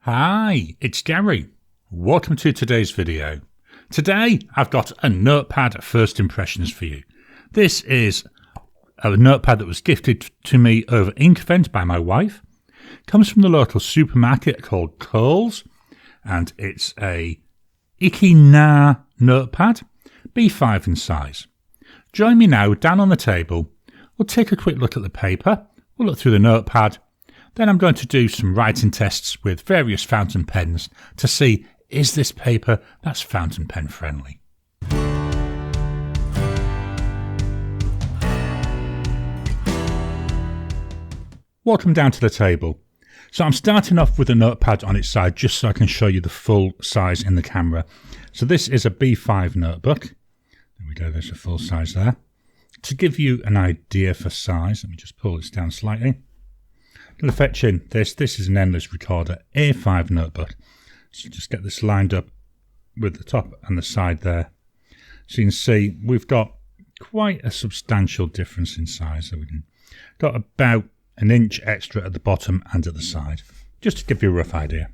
Hi, it's Gary. Welcome to today's video. Today I've got a Notepad First Impressions for you. This is a notepad that was gifted to me over Inkvent by my wife. Comes from the local supermarket called Coles, and it's a iki-NA notepad, B5 in size. Join me now down on the table. We'll take a quick look at the paper, we'll look through the notepad. Then I'm going to do some writing tests with various fountain pens to see, is this paper that's fountain pen friendly? Welcome down to the table. So I'm starting off with a notepad on its side just so I can show you the full size in the camera. So this is a B5 notebook. There we go, there's a full size there. To give you an idea for size, let me just pull this down slightly. Going to fetch in this is an endless recorder A5 notebook. So just get this lined up with the top and the side there. So you can see we've got quite a substantial difference in size. So we've got about an inch extra at the bottom and at the side, just to give you a rough idea.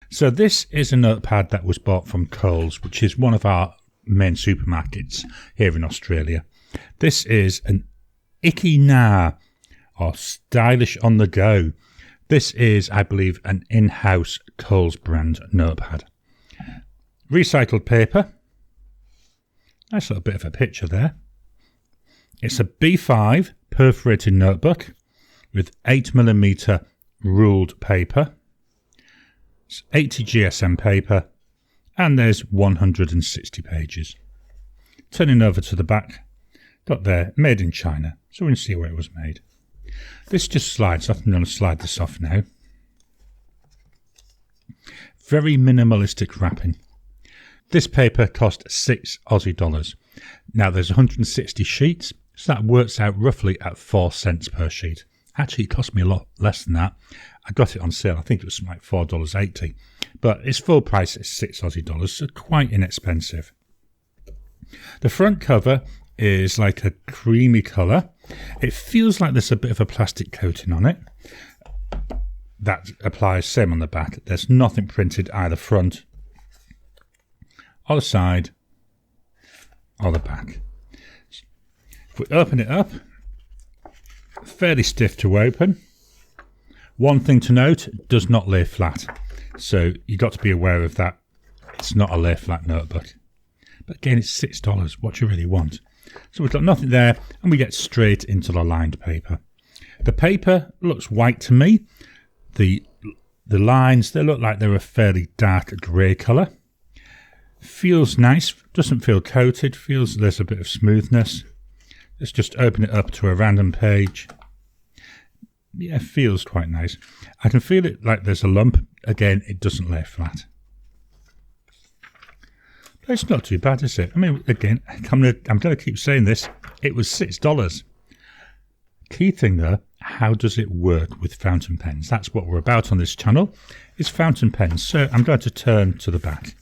So this is a notepad that was bought from Coles, which is one of our main supermarkets here in Australia. This is an iki-NA, or stylish on the go. This is, I believe, an in-house Coles brand notepad. Recycled paper. Nice little bit of a picture there. It's a B5 perforated notebook with 8mm ruled paper. It's 80 GSM paper, and there's 160 pages. Turning over to the back, got there, made in China, so we can see where it was made. This just slides off. I'm going to slide this off now. Very minimalistic wrapping. This paper cost $6 Aussie. Now there's 160 sheets, so that works out roughly at 4 cents per sheet. Actually, it cost me a lot less than that. I got it on sale. I think it was like $4.80, but its full price is $6 Aussie, so quite inexpensive. The front cover is like a creamy colour. It feels like there's a bit of a plastic coating on it. That applies same on the back. There's nothing printed either front or the side or the back. If we open it up, fairly stiff to open. One thing to note, it does not lay flat. So you've got to be aware of that. It's not a lay flat notebook. But again, it's $6. What do you really want? So we've got nothing there, and we get straight into the lined paper. The paper looks white to me. The lines, they look like they're a fairly dark grey colour. Feels nice, doesn't feel coated, feels there's a bit of smoothness. Let's just open it up to a random page. Yeah, feels quite nice. I can feel it like there's a lump. Again, it doesn't lay flat. It's not too bad, is it? I mean, again, I'm going to keep saying this. It was $6. Key thing though, how does it work with fountain pens? That's what we're about on this channel, is fountain pens. So I'm going to turn to the back.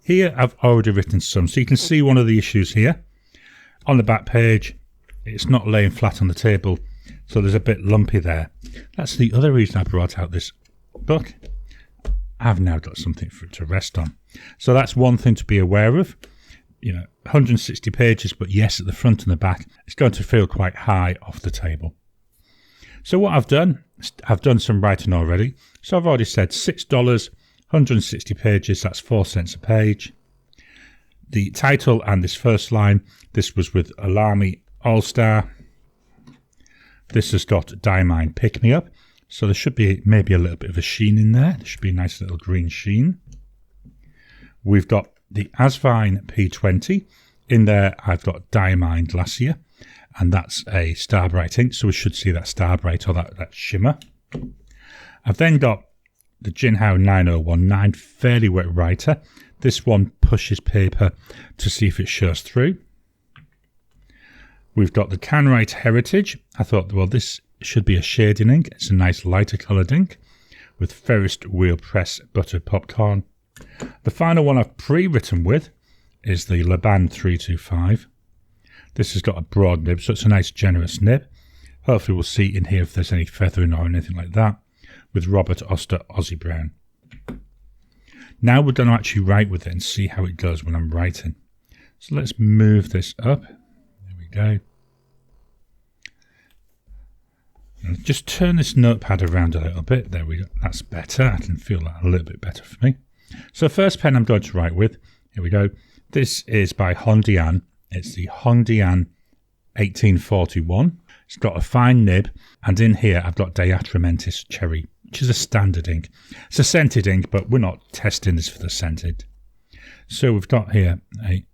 Here I've already written some, so you can see one of the issues here. On the back page, it's not laying flat on the table, so there's a bit lumpy there. That's the other reason I brought out this book. I've now got something for it to rest on. So that's one thing to be aware of. 160 pages, but yes, at the front and the back, it's going to feel quite high off the table. So what I've done some writing already. So I've already said $6, 160 pages, that's 4 cents a page. The title and this first line, this was with Alarmy All-Star. This has got Diamine Pick Me Up. So there should be maybe a little bit of a sheen in there. There should be a nice little green sheen. We've got the Asvine P20. In there, I've got Diamine Glacier, and that's a Starbright ink, so we should see that Starbright or that shimmer. I've then got the Jinhao 9019 Fairly Wet Writer. This one pushes paper to see if it shows through. We've got the Canwright Heritage. I thought, well, this should be a shading ink. It's a nice lighter coloured ink with Ferris Wheel Press Buttered Popcorn. The final one I've pre-written with is the Laban 325. This has got a broad nib, so it's a nice generous nib. Hopefully we'll see in here if there's any feathering or anything like that. with Robert Oster Aussie Brown. Now we're going to actually write with it and see how it goes when I'm writing. So let's move this up. There we go. And just turn this notepad around a little bit. There we go. That's better. I can feel that a little bit better for me. So first pen I'm going to write with. Here we go. This is by Hongdian. It's the Hongdian 1841. It's got a fine nib, and in here I've got Diatramentis Cherry, which is a standard ink. It's a scented ink, but we're not testing this for the scented. So we've got here a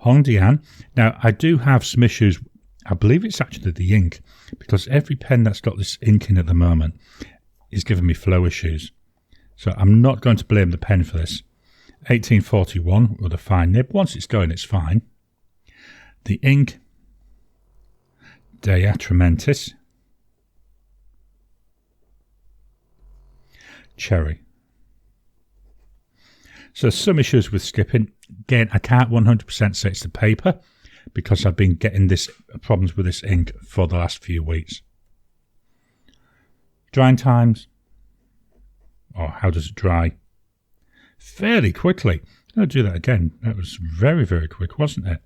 Hongdian. Now I do have some issues. I believe it's actually the ink, because every pen that's got this ink in at the moment is giving me flow issues. So I'm not going to blame the pen for this. 1841 with a fine nib. Once it's going, it's fine. The ink, Diatramentis Cherry. So some issues with skipping. Again, I can't 100% say it's the paper, because I've been getting this problems with this ink for the last few weeks. Drying times, or how does it dry? Fairly quickly. I'll do that again. That was very, very quick, wasn't it?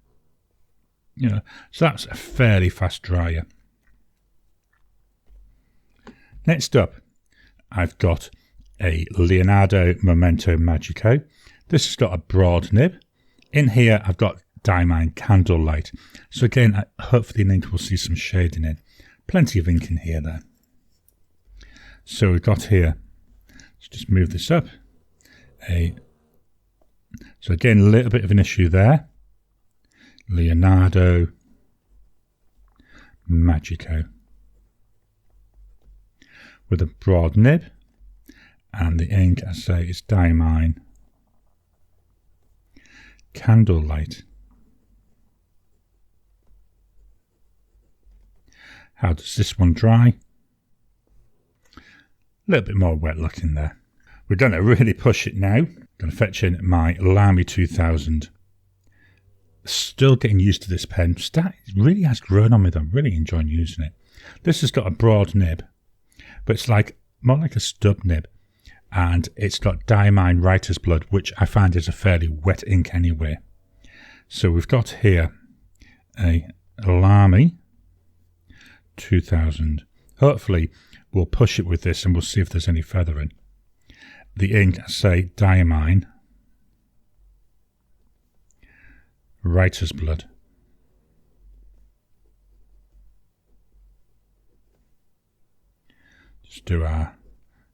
You know, so that's a fairly fast dryer. Next up, I've got a Leonardo Momento Magico. This has got a broad nib. In here, I've got Diamine Candlelight. So again, hopefully the ink will see some shading in. Plenty of ink in here there. So we've got here, let's just move this up. So again, a little bit of an issue there. Leonardo Magico with a broad nib, and the ink, I say, is Diamine Candlelight. How does this one dry? A little bit more wet looking there. We're going to really push it now. I'm going to fetch in my Lamy 2000. Still getting used to this pen. It really has grown on me though. I'm really enjoying using it. This has got a broad nib, but it's like more like a stub nib. And it's got Diamine Writer's Blood, which I find is a fairly wet ink anyway. So we've got here a Lamy 2000. Hopefully we'll push it with this and we'll see if there's any feathering. The ink, I say, Diamine Writer's Blood. Just do our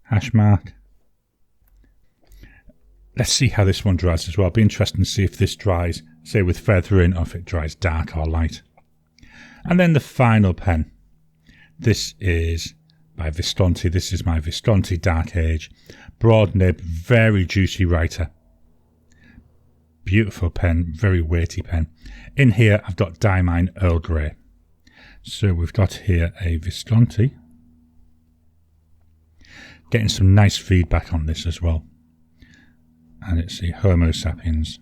hash mark. Let's see how this one dries as well. It'll be interesting to see if this dries, say, with feathering, or if it dries dark or light. And then the final pen. This is by Visconti. This is my Visconti Dark Age. Broad nib, very juicy writer. Beautiful pen, very weighty pen. In here, I've got Diamine Earl Grey. So we've got here a Visconti. Getting some nice feedback on this as well. And it's the Homo sapiens.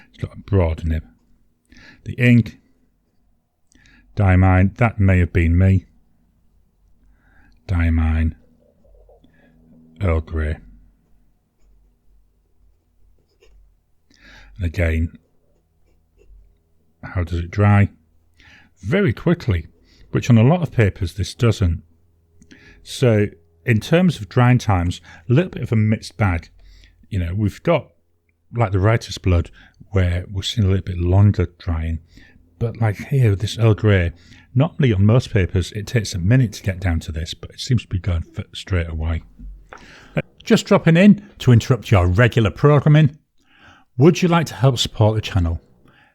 It's got a broad nib. The ink, Diamine, that may have been me. Diamine Earl Grey. And again, how does it dry? Very quickly, which on a lot of papers this doesn't. So in terms of drying times, a little bit of a mixed bag. You know, we've got like the Writer's Blood where we're seeing a little bit longer drying. But like here, this Earl Grey, normally on most papers, it takes a minute to get down to this, but it seems to be going straight away. Just dropping in to interrupt your regular programming. Would you like to help support the channel?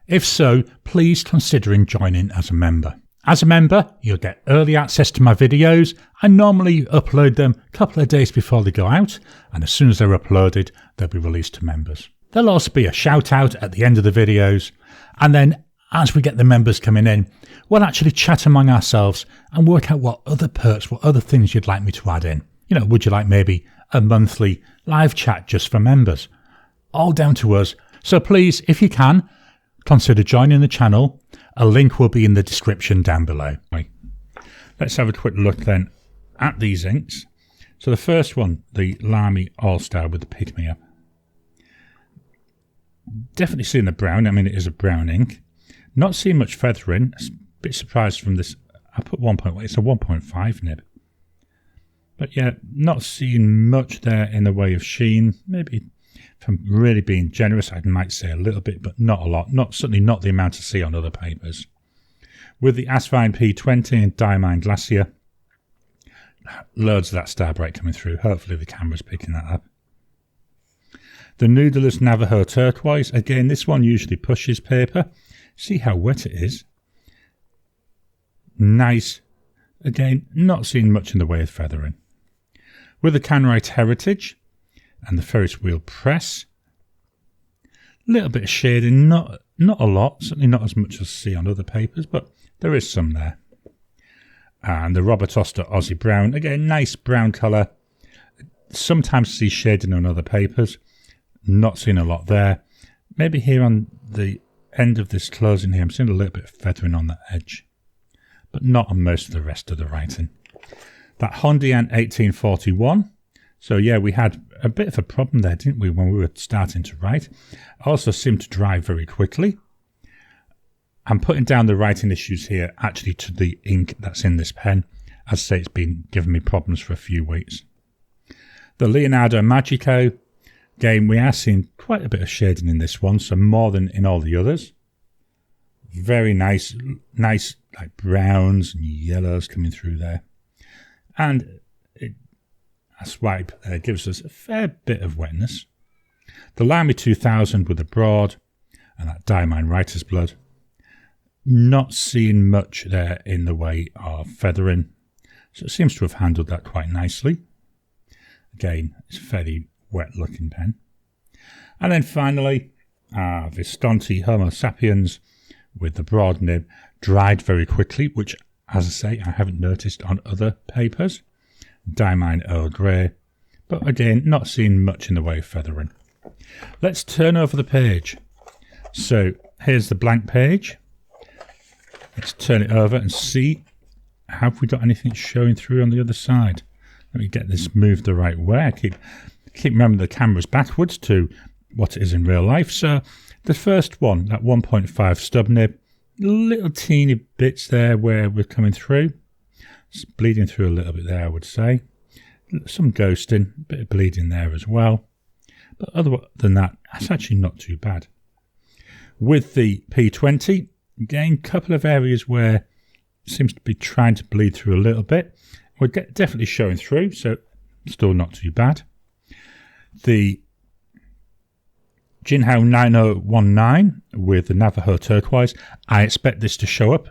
If so, please consider joining as a member. As a member, you'll get early access to my videos. I normally upload them a couple of days before they go out, and as soon as they're uploaded, they'll be released to members. There'll also be a shout out at the end of the videos, and then as we get the members coming in, we'll actually chat among ourselves and work out what other perks, what other things you'd like me to add in. You know, would you like maybe a monthly live chat just for members? All down to us. So please, if you can, consider joining the channel. A link will be in the description down below. Let's have a quick look then at these inks. So the first one, the Lamy All-Star with the Pick Me Up. Definitely seeing the brown. I mean, it is a brown ink. Not seeing much feathering. A bit surprised from this. I put 1.1. It's a 1.5 nib. But yeah, not seeing much there in the way of sheen. Maybe if I'm really being generous, I might say a little bit, but not a lot. Certainly not the amount I see on other papers. With the Asvine P20 and Diamine Glacier, loads of that Starbright coming through. Hopefully the camera's picking that up. The Noodler's Navajo Turquoise. Again, this one usually pushes paper. See how wet it is. Nice. Again, not seeing much in the way of feathering. With the Canwright Heritage and the Ferris Wheel Press. A little bit of shading, not a lot. Certainly not as much as I see on other papers, but there is some there. And the Robert Oster Aussie Brown. Again, nice brown colour. Sometimes see shading on other papers. Not seeing a lot there. Maybe here on the end of this closing here, I'm seeing a little bit of feathering on the edge. But not on most of the rest of the writing. That Hondian 1841. So yeah, we had a bit of a problem there, didn't we, when we were starting to write. Also seemed to dry very quickly. I'm putting down the writing issues here actually to the ink that's in this pen. As I say, it's been giving me problems for a few weeks. The Leonardo Magico. Again, we are seeing quite a bit of shading in this one, so more than in all the others. Very nice like browns and yellows coming through there. And a swipe there gives us a fair bit of wetness. The Lamy 2000 with the broad and that Diamine Writer's Blood. Not seeing much there in the way of feathering. So it seems to have handled that quite nicely. Again, it's a fairly wet looking pen. And then finally, Visconti Homo Sapiens with the broad nib, dried very quickly, which, as I say, I haven't noticed on other papers. Diamine Earl Grey, but again, not seeing much in the way of feathering. Let's turn over the page. So here's the blank page. Let's turn it over and see, have we got anything showing through on the other side? Let me get this moved the right way. I keep remembering the camera's backwards to what it is in real life. So the first one, that 1.5 stub nib, little teeny bits there where we're coming through. It's bleeding through a little bit there, I would say. Some ghosting, a bit of bleeding there as well. But other than that, that's actually not too bad. With the P20, again, a couple of areas where it seems to be trying to bleed through a little bit. We're definitely showing through, so still not too bad. The Jinhao 9019 with the Navajo Turquoise. I expect this to show up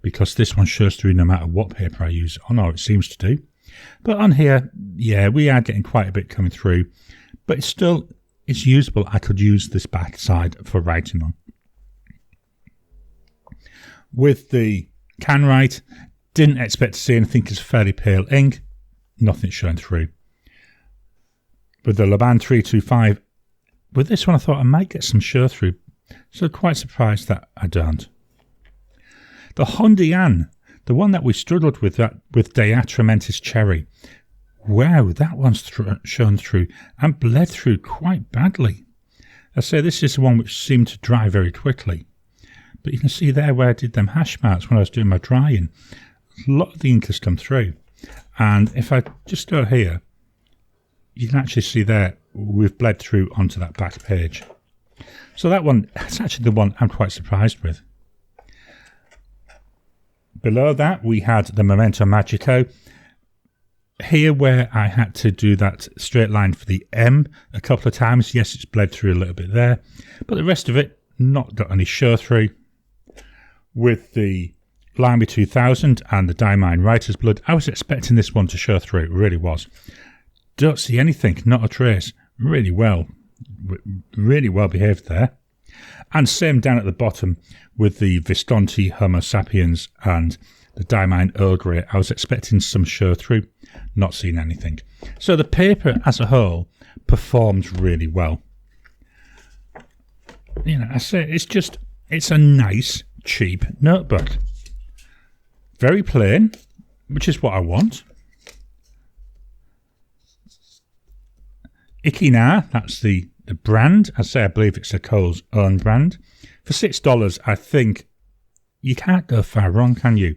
because this one shows through no matter what paper I use on, or it seems to do. But on here, yeah, we are getting quite a bit coming through, but it's usable. I could use this back side for writing on. With the Canwright, didn't expect to see anything because fairly pale ink, nothing showing through. With the Laban 325, with this one I thought I might get some show through, so quite surprised that I don't. The Hondian, the one that we struggled with, that with Diatramentis Cherry, wow, that one's shown through and bled through quite badly. I say this is the one which seemed to dry very quickly, but you can see there where I did them hash marks when I was doing my drying. A lot of the ink has come through, and if I just go here, you can actually see there we've bled through onto that back page. So that one, that's actually the one I'm quite surprised with. Below that we had the Memento Magico. Here where I had to do that straight line for the M a couple of times, yes, it's bled through a little bit there, but the rest of it not got any show through. With the Lamy 2000 and the Diamine Writer's Blood, I was expecting this one to show through, it really was. Don't see anything, not a trace. Really well behaved there. And same down at the bottom with the Visconti Homo Sapiens and the Diamine Earl Grey. I was expecting some show through, not seeing anything. So the paper as a whole performs really well. You know, I say it's a nice cheap notebook. Very plain, which is what I want. iki-NA, that's the brand. I believe it's a Coles own brand. For $6, I think you can't go far wrong, can you?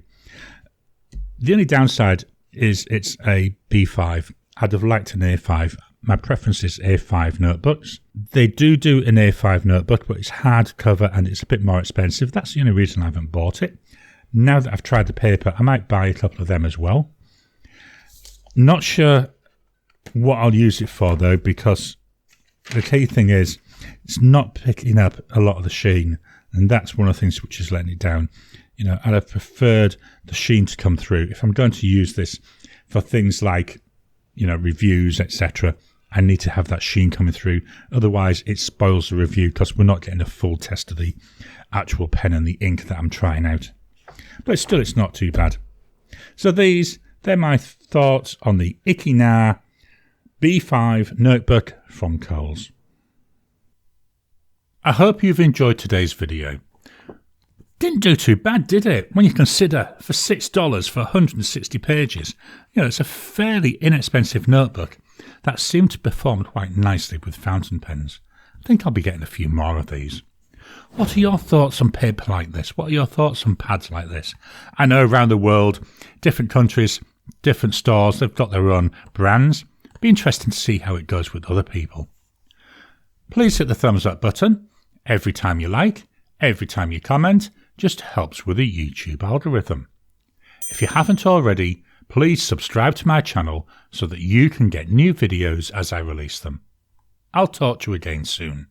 The only downside is it's a B5. I'd have liked an A5. My preference is A5 notebooks. They do an A5 notebook, but it's hardcover and it's a bit more expensive. That's the only reason I haven't bought it. Now that I've tried the paper, I might buy a couple of them as well. Not sure what I'll use it for though, because the key thing is it's not picking up a lot of the sheen, and that's one of the things which is letting it down. You know, I'd have preferred the sheen to come through. If I'm going to use this for things like, you know, reviews, etc., I need to have that sheen coming through. Otherwise, it spoils the review because we're not getting a full test of the actual pen and the ink that I'm trying out. But still, it's not too bad. So they're my thoughts on the iki-NA B5 notebook from Coles. I hope you've enjoyed today's video. Didn't do too bad, did it? When you consider for $6 for 160 pages, you know, it's a fairly inexpensive notebook that seemed to perform quite nicely with fountain pens. I think I'll be getting a few more of these. What are your thoughts on paper like this? What are your thoughts on pads like this? I know around the world, different countries, different stores, they've got their own brands. It'd be interesting to see how it goes with other people. Please hit the thumbs up button. Every time you like, every time you comment, just helps with the YouTube algorithm. If you haven't already, please subscribe to my channel so that you can get new videos as I release them. I'll talk to you again soon.